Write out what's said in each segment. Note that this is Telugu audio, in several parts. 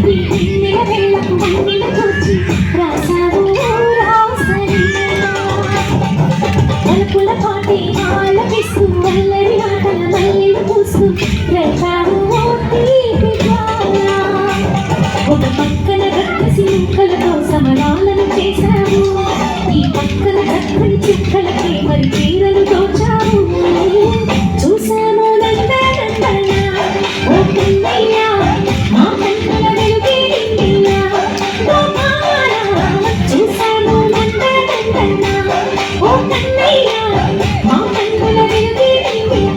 ఈ వెన్నెల వెళ్ళకు వన్నెల చూచి రాసావు రాసరి పలుకుల పాటి ఆలపిస్తూ అల్లరి ఆటల మల్లెలు పూస్తూ రేపావు తీపి జ్వాల ఒక పక్కన రక్కసి ముక్కలతో సమరాలను చేశావు ఈ పక్కన చక్కని చుక్కలకి మరి చీరలు దోచావు చూసాము నందనందన ఓ కన్నయ్య మా కన్నుల వెలుగే నిన్నయ్య గోపాల చూసాము నందనందన ఓ కన్నయ్య మా కన్నుల వెలుగే నిన్నయ్య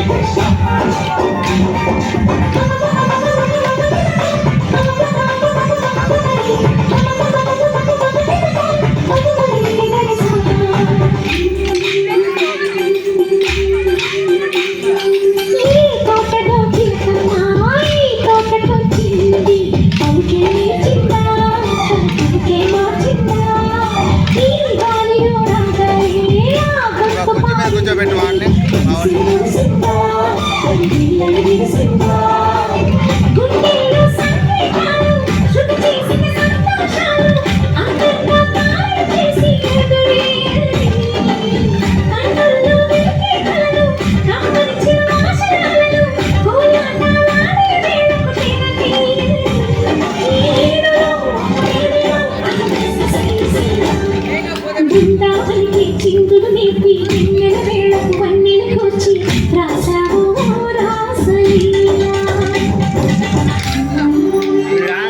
Krishna